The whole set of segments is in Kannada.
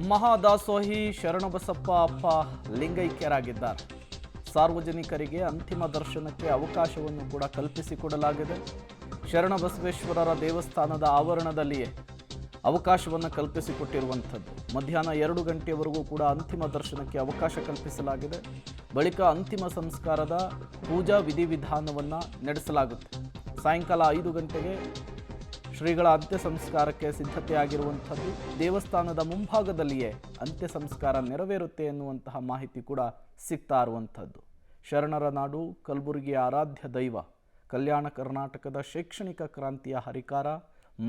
ಮಹಾದಾಸೋಹಿ ಶರಣಬಸಪ್ಪ ಅಪ್ಪ ಲಿಂಗೈಕ್ಯರಾಗಿದ್ದಾರೆ. ಸಾರ್ವಜನಿಕರಿಗೆ ಅಂತಿಮ ದರ್ಶನಕ್ಕೆ ಅವಕಾಶವನ್ನು ಕೂಡ ಕಲ್ಪಿಸಿಕೊಡಲಾಗಿದೆ. ಶರಣಬಸವೇಶ್ವರರ ದೇವಸ್ಥಾನದ ಆವರಣದಲ್ಲಿಯೇ ಅವಕಾಶವನ್ನು ಕಲ್ಪಿಸಿಕೊಟ್ಟಿರುವಂಥದ್ದು. ಮಧ್ಯಾಹ್ನ 2 ಗಂಟೆಯವರೆಗೂ ಕೂಡ ಅಂತಿಮ ದರ್ಶನಕ್ಕೆ ಅವಕಾಶ ಕಲ್ಪಿಸಲಾಗಿದೆ. ಬಳಿಕ ಅಂತಿಮ ಸಂಸ್ಕಾರದ ಪೂಜಾ ವಿಧಿವಿಧಾನವನ್ನು ನಡೆಸಲಾಗುತ್ತೆ. ಸಾಯಂಕಾಲ 5 ಗಂಟೆಗೆ ಶ್ರೀಗಳ ಅಂತ್ಯ ಸಂಸ್ಕಾರಕ್ಕೆ ಸಿದ್ಧತೆಯಾಗಿರುವಂಥದ್ದು. ದೇವಸ್ಥಾನದ ಮುಂಭಾಗದಲ್ಲಿಯೇ ಅಂತ್ಯ ಸಂಸ್ಕಾರ ನೆರವೇರುತ್ತೆ ಎನ್ನುವಂತಹ ಮಾಹಿತಿ ಕೂಡ ಸಿಗ್ತಾ ಇರುವಂಥದ್ದು. ಶರಣರ ನಾಡು, ಕಲಬುರಗಿಯ ಆರಾಧ್ಯ ದೈವ, ಕಲ್ಯಾಣ ಕರ್ನಾಟಕದ ಶೈಕ್ಷಣಿಕ ಕ್ರಾಂತಿಯ ಹರಿಕಾರ,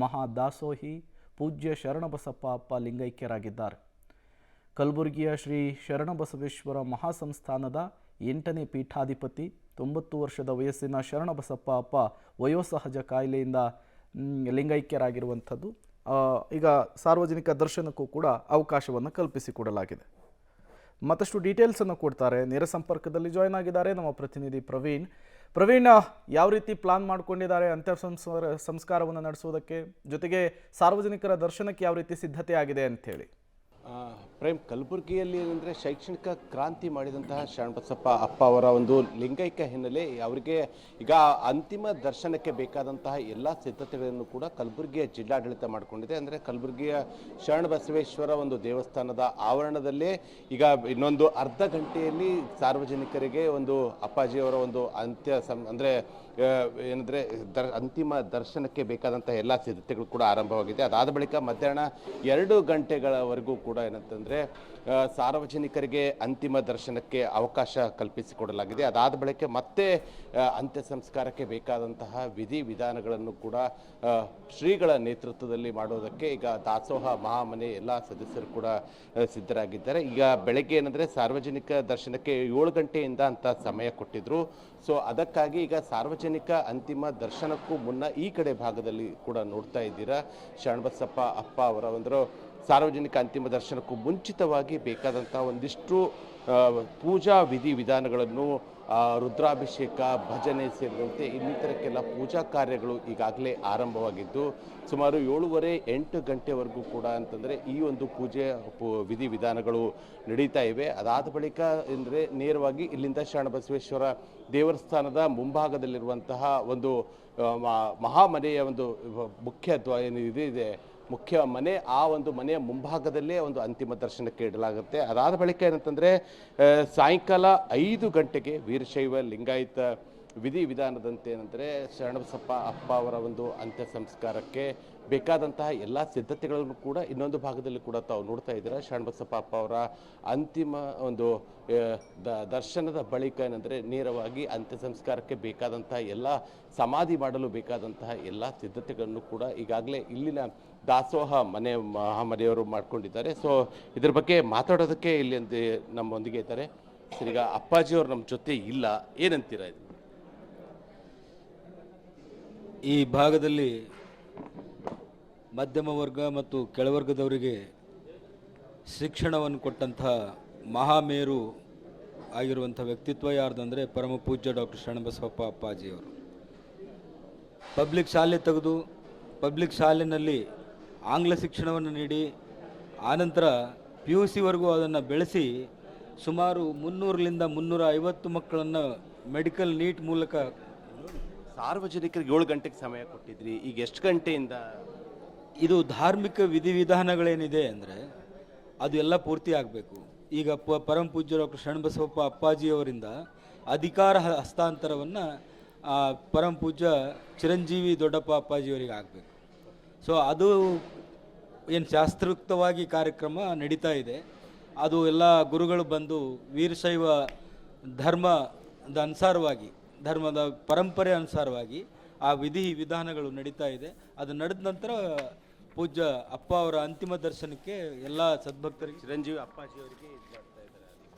ಮಹಾದಾಸೋಹಿ ಪೂಜ್ಯ ಶರಣಬಸಪ್ಪ ಅಪ್ಪ ಲಿಂಗೈಕ್ಯರಾಗಿದ್ದಾರೆ. ಕಲಬುರಗಿಯ ಶ್ರೀ ಶರಣಬಸವೇಶ್ವರ ಮಹಾಸಂಸ್ಥಾನದ 8ನೇ ಪೀಠಾಧಿಪತಿ, 90 ವರ್ಷದ ವಯಸ್ಸಿನ ಶರಣಬಸಪ್ಪ ಅಪ್ಪ ವಯೋಸಹಜ ಕಾಯಿಲೆಯಿಂದ ಲಿಂಗೈಕ್ಯರಾಗಿರುವಂಥದ್ದು. ಈಗ ಸಾರ್ವಜನಿಕ ದರ್ಶನಕ್ಕೂ ಕೂಡ ಅವಕಾಶವನ್ನು ಕಲ್ಪಿಸಿಕೊಡಲಾಗಿದೆ. ಮತ್ತಷ್ಟು ಡೀಟೇಲ್ಸನ್ನು ಕೊಡ್ತಾರೆ. ನೇರ ಸಂಪರ್ಕದಲ್ಲಿ ಜಾಯ್ನ್ ಆಗಿದ್ದಾರೆ ನಮ್ಮ ಪ್ರತಿನಿಧಿ ಪ್ರವೀಣ್. ಯಾವ ರೀತಿ ಪ್ಲಾನ್ ಮಾಡ್ಕೊಂಡಿದ್ದಾರೆ ಅಂತ್ಯ ಸಂಸ್ಕಾರವನ್ನು ನಡೆಸುವುದಕ್ಕೆ, ಜೊತೆಗೆ ಸಾರ್ವಜನಿಕರ ದರ್ಶನಕ್ಕೆ ಯಾವ ರೀತಿ ಸಿದ್ಧತೆ ಆಗಿದೆ ಅಂಥೇಳಿ? ಪ್ರೇಮ್, ಕಲಬುರಗಿಯಲ್ಲಿ ಏನಂದರೆ ಶೈಕ್ಷಣಿಕ ಕ್ರಾಂತಿ ಮಾಡಿದಂತಹ ಶರಣಬಸಪ್ಪ ಅಪ್ಪ ಅವರ ಒಂದು ಲಿಂಗೈಕ್ಯ ಹಿನ್ನೆಲೆ ಅವರಿಗೆ ಈಗ ಅಂತಿಮ ದರ್ಶನಕ್ಕೆ ಬೇಕಾದಂತಹ ಎಲ್ಲ ಸಿದ್ಧತೆಗಳನ್ನು ಕೂಡ ಕಲಬುರಗಿಯ ಜಿಲ್ಲಾಡಳಿತ ಮಾಡಿಕೊಂಡಿದೆ. ಅಂದರೆ ಕಲಬುರಗಿಯ ಶರಣಬಸವೇಶ್ವರ ಒಂದು ದೇವಸ್ಥಾನದ ಆವರಣದಲ್ಲೇ ಈಗ ಇನ್ನೊಂದು ಅರ್ಧ ಗಂಟೆಯಲ್ಲಿ ಸಾರ್ವಜನಿಕರಿಗೆ ಒಂದು ಅಪ್ಪಾಜಿಯವರ ಒಂದು ಅಂದರೆ ಏನಂದರೆ ಅಂತಿಮ ದರ್ಶನಕ್ಕೆ ಬೇಕಾದಂಥ ಎಲ್ಲ ಸಿದ್ಧತೆಗಳು ಕೂಡ ಆರಂಭವಾಗಿದೆ. ಅದಾದ ಬಳಿಕ ಮಧ್ಯಾಹ್ನ 2 ಗಂಟೆಗಳವರೆಗೂ ಕೂಡ ಏನಂತಂದರೆ ಸಾರ್ವಜನಿಕರಿಗೆ ಅಂತಿಮ ದರ್ಶನಕ್ಕೆ ಅವಕಾಶ ಕಲ್ಪಿಸಿಕೊಡಲಾಗಿದೆ. ಅದಾದ ಬಳಿಕ ಮತ್ತೆ ಅಂತ್ಯ ಸಂಸ್ಕಾರಕ್ಕೆ ಬೇಕಾದಂತಹ ವಿಧಿ ವಿಧಾನಗಳನ್ನು ಕೂಡ ಶ್ರೀಗಳ ನೇತೃತ್ವದಲ್ಲಿ ಮಾಡೋದಕ್ಕೆ ಈಗ ದಾಸೋಹ ಮಹಾಮನೆ ಎಲ್ಲ ಸದಸ್ಯರು ಕೂಡ ಸಿದ್ಧರಾಗಿದ್ದಾರೆ. ಈಗ ಬೆಳಗ್ಗೆ ಏನಂದರೆ ಸಾರ್ವಜನಿಕ ದರ್ಶನಕ್ಕೆ 7 ಗಂಟೆಯಿಂದ ಅಂತ ಸಮಯ ಕೊಟ್ಟಿದ್ರು. ಸೊ ಅದಕ್ಕಾಗಿ ಈಗ ಸಾರ್ವಜನಿಕ ಅಂತಿಮ ದರ್ಶನಕ್ಕೂ ಮುನ್ನ ಈ ಕಡೆ ಭಾಗದಲ್ಲಿ ಕೂಡ ನೋಡ್ತಾ ಇದ್ದೀರಾ, ಶರಣಬಸಪ್ಪ ಅಪ್ಪ ಅವರ ಒಂದು ಸಾರ್ವಜನಿಕ ಅಂತಿಮ ದರ್ಶನಕ್ಕೂ ಮುಂಚಿತವಾಗಿ ಬೇಕಾದಂಥ ಒಂದಿಷ್ಟು ಪೂಜಾ ವಿಧಿ ವಿಧಾನಗಳನ್ನು, ರುದ್ರಾಭಿಷೇಕ, ಭಜನೆ ಸೇರಿದಂತೆ ಇನ್ನಿತರಕ್ಕೆಲ್ಲ ಪೂಜಾ ಕಾರ್ಯಗಳು ಈಗಾಗಲೇ ಆರಂಭವಾಗಿದ್ದು ಸುಮಾರು 7:30-8 ಗಂಟೆವರೆಗೂ ಕೂಡ ಅಂತಂದರೆ ಈ ಒಂದು ಪೂಜೆ ವಿಧಿ ವಿಧಾನಗಳು ನಡೀತಾ ಇವೆ. ಅದಾದ ಬಳಿಕ ಅಂದರೆ ನೇರವಾಗಿ ಇಲ್ಲಿಂದ ಶರಣಬಸವೇಶ್ವರ ದೇವಸ್ಥಾನದ ಮುಂಭಾಗದಲ್ಲಿರುವಂತಹ ಒಂದು ಮಹಾಮನೆಯ ಒಂದು ಮುಖ್ಯ ಇದೆ ಮುಖ್ಯ ಮನೆ, ಆ ಒಂದು ಮನೆಯ ಮುಂಭಾಗದಲ್ಲೇ ಒಂದು ಅಂತಿಮ ದರ್ಶನಕ್ಕೆ ಇಡಲಾಗುತ್ತೆ. ಅದಾದ ಬಳಿಕ ಏನಂತಂದರೆ ಸಾಯಂಕಾಲ 5 ಗಂಟೆಗೆ ವೀರಶೈವ ಲಿಂಗಾಯತ ವಿಧಿ ವಿಧಾನದಂತೆ ಏನಂದರೆ ಶರಣಬಸಪ್ಪ ಅಪ್ಪ ಅವರ ಒಂದು ಅಂತ್ಯ ಸಂಸ್ಕಾರಕ್ಕೆ ಬೇಕಾದಂತಹ ಎಲ್ಲ ಸಿದ್ಧತೆಗಳನ್ನು ಕೂಡ ಇನ್ನೊಂದು ಭಾಗದಲ್ಲಿ ಕೂಡ ತಾವು ನೋಡ್ತಾ ಇದ್ದೀರಾ. ಶರಣಬಸಪ್ಪ ಅಪ್ಪ ಅವರ ಅಂತಿಮ ಒಂದು ದರ್ಶನದ ಬಳಿಕ ಏನಂದರೆ ನೇರವಾಗಿ ಅಂತ್ಯ ಸಂಸ್ಕಾರಕ್ಕೆ ಬೇಕಾದಂತಹ ಎಲ್ಲ ಸಮಾಧಿ ಮಾಡಲು ಬೇಕಾದಂತಹ ಎಲ್ಲ ಸಿದ್ಧತೆಗಳನ್ನು ಕೂಡ ಈಗಾಗಲೇ ಇಲ್ಲಿನ ದಾಸೋಹ ಮಹಾಮನೆಯವರು ಮಾಡ್ಕೊಂಡಿದ್ದಾರೆ. ಸೊ ಇದ್ರ ಬಗ್ಗೆ ಮಾತಾಡೋದಕ್ಕೆ ಇಲ್ಲಿ ನಮ್ಮೊಂದಿಗೆ ಇದ್ದಾರೆ. ಸರ್, ಈಗ ಅಪ್ಪಾಜಿಯವರು ನಮ್ಮ ಜೊತೆ ಇಲ್ಲ, ಏನಂತೀರಾ ಇದು? ಈ ಭಾಗದಲ್ಲಿ ಮಧ್ಯಮ ವರ್ಗ ಮತ್ತು ಕೆಳವರ್ಗದವರಿಗೆ ಶಿಕ್ಷಣವನ್ನು ಕೊಟ್ಟಂತಹ ಮಹಾಮೇರು ಆಗಿರುವಂಥ ವ್ಯಕ್ತಿತ್ವ ಯಾರ್ದಂದರೆ ಪರಮ ಪೂಜ್ಯ ಡಾಕ್ಟರ್ ಶರಣಬಸಪ್ಪ ಅಪ್ಪಾಜಿಯವರು. ಪಬ್ಲಿಕ್ ಶಾಲೆ ತೆಗೆದು ಪಬ್ಲಿಕ್ ಶಾಲೆಯಲ್ಲಿ ಆಂಗ್ಲ ಶಿಕ್ಷಣವನ್ನು ನೀಡಿ ಆನಂತರ PUC ಅದನ್ನು ಬೆಳೆಸಿ ಸುಮಾರು 300ರಿಂದ 350 ಮಕ್ಕಳನ್ನು ಮೆಡಿಕಲ್ ನೀಟ್ ಮೂಲಕ ಸಾರ್ವಜನಿಕರಿಗೆ 7 ಗಂಟೆಗೆ ಸಮಯ ಕೊಟ್ಟಿದ್ರಿ. ಈಗ ಎಷ್ಟು ಗಂಟೆಯಿಂದ ಇದು ಧಾರ್ಮಿಕ ವಿಧಿವಿಧಾನಗಳೇನಿದೆ ಅಂದರೆ ಅದು ಎಲ್ಲ ಪೂರ್ತಿ ಆಗಬೇಕು. ಈಗ ಪರಮ ಪೂಜ್ಯ ಡಾಕ್ಟರ್ ಶರಣಬಸಪ್ಪ ಅಪ್ಪಾಜಿಯವರಿಂದ ಅಧಿಕಾರ ಹಸ್ತಾಂತರವನ್ನು ಪರಮ ಪೂಜ್ಯ ಚಿರಂಜೀವಿ ದೊಡ್ಡಪ್ಪ ಅಪ್ಪಾಜಿಯವರಿಗೆ ಆಗಬೇಕು. ಸೊ ಅದು ಏನು ಶಾಸ್ತ್ರೋಕ್ತವಾಗಿ ಕಾರ್ಯಕ್ರಮ ನಡೀತಾ ಇದೆ. ಅದು ಎಲ್ಲ ಗುರುಗಳು ಬಂದು ವೀರಶೈವ ಧರ್ಮದ ಅನುಸಾರವಾಗಿ, ಧರ್ಮದ ಪರಂಪರೆ ಅನುಸಾರವಾಗಿ ಆ ವಿಧಿ ವಿಧಾನಗಳು ನಡೀತಾ ಇದೆ. ಅದು ನಡೆದ ನಂತರ ಪೂಜ್ಯ ಅಪ್ಪ ಅವರ ಅಂತಿಮ ದರ್ಶನಕ್ಕೆ ಎಲ್ಲ ಸದ್ಭಕ್ತರಿಗೆ ಚಿರಂಜೀವಿ ಅಪ್ಪಾಜಿಯವರಿಗೆ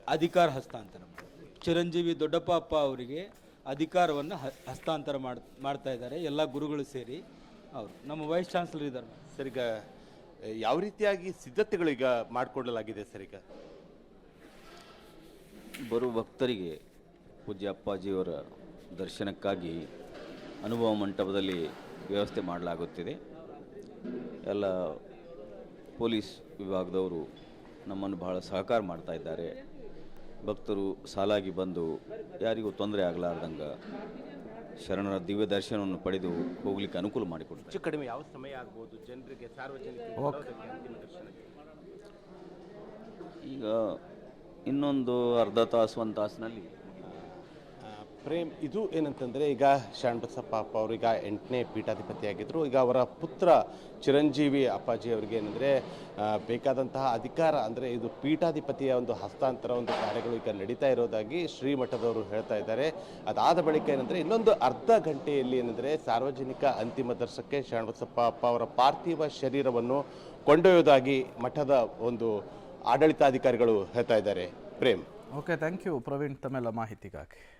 ಅಧಿಕಾರ ಹಸ್ತಾಂತರ, ಚಿರಂಜೀವಿ ದೊಡ್ಡಪ್ಪ ಅಪ್ಪ ಅವರಿಗೆ ಅಧಿಕಾರವನ್ನು ಹಸ್ತಾಂತರ ಮಾಡ್ತಾ ಇದ್ದಾರೆ ಎಲ್ಲ ಗುರುಗಳು ಸೇರಿ. ಅವರು ನಮ್ಮ ವೈಸ್ ಚಾನ್ಸಲರ್ ಇದ್ದಾರೆ. ಸರ್, ಈಗ ಯಾವ ರೀತಿಯಾಗಿ ಸಿದ್ಧತೆಗಳು ಈಗ ಮಾಡಿಕೊಳ್ಳಲಾಗಿದೆ ಸರ್? ಈಗ ಬರುವ ಭಕ್ತರಿಗೆ ಪೂಜ್ಯ ಅಪ್ಪಾಜಿಯವರ ದರ್ಶನಕ್ಕಾಗಿ ಅನುಭವ ಮಂಟಪದಲ್ಲಿ ವ್ಯವಸ್ಥೆ ಮಾಡಲಾಗುತ್ತಿದೆ. ಎಲ್ಲ ಪೊಲೀಸ್ ವಿಭಾಗದವರು ನಮ್ಮನ್ನು ಬಹಳ ಸಹಕಾರ ಮಾಡ್ತಾ ಇದ್ದಾರೆ. ಭಕ್ತರು ಸಾಲಾಗಿ ಬಂದು ಯಾರಿಗೂ ತೊಂದರೆ ಆಗಲಾರ್ದಂಗೆ ಶರಣರ ದಿವ್ಯ ದರ್ಶನವನ್ನು ಪಡೆದು ಹೋಗ್ಲಿಕ್ಕೆ ಅನುಕೂಲ ಮಾಡಿಕೊಡ್ತಾರೆ. ಹೆಚ್ಚು ಕಡಿಮೆ ಯಾವ ಸಮಯ ಆಗ್ಬೋದು ಜನರಿಗೆ ಸಾರ್ವಜನಿಕರಿಗೆ ಬರೋದಕ್ಕೆ ಅಂತಿಮ ದರ್ಶನಕ್ಕೆ? ಈಗ ಇನ್ನೊಂದು ಅರ್ಧ ತಾಸು ಒಂದು ತಾಸಿನಲ್ಲಿ ಪ್ರೇಮ್, ಇದು ಏನಂತಂದರೆ ಈಗ ಶರಣಬಸಪ್ಪ ಅಪ್ಪ ಅವರು ಈಗ 8ನೇ ಪೀಠಾಧಿಪತಿಯಾಗಿದ್ದರು. ಈಗ ಅವರ ಪುತ್ರ ಚಿರಂಜೀವಿ ಅಪ್ಪಾಜಿ ಅವರಿಗೆ ಏನಂದರೆ ಬೇಕಾದಂತಹ ಅಧಿಕಾರ ಅಂದರೆ ಇದು ಪೀಠಾಧಿಪತಿಯ ಒಂದು ಹಸ್ತಾಂತರ ಒಂದು ಕಾರ್ಯಗಳು ಈಗ ನಡೀತಾ ಇರೋದಾಗಿ ಶ್ರೀಮಠದವರು ಹೇಳ್ತಾ ಇದ್ದಾರೆ. ಅದಾದ ಬಳಿಕ ಏನಂದರೆ ಇನ್ನೊಂದು ಅರ್ಧ ಗಂಟೆಯಲ್ಲಿ ಏನಂದರೆ ಸಾರ್ವಜನಿಕ ಅಂತಿಮ ದರ್ಶನಕ್ಕೆ ಶರಣಬಸಪ್ಪ ಅಪ್ಪ ಅವರ ಪಾರ್ಥಿವ ಶರೀರವನ್ನು ಕೊಂಡೊಯ್ಯೋದಾಗಿ ಮಠದ ಒಂದು ಆಡಳಿತಾಧಿಕಾರಿಗಳು ಹೇಳ್ತಾ ಇದ್ದಾರೆ. Prem. Okay, thank you Praveen ತಮ್ಮೆಲ್ಲ ಮಾಹಿತಿಗಾಗಿ.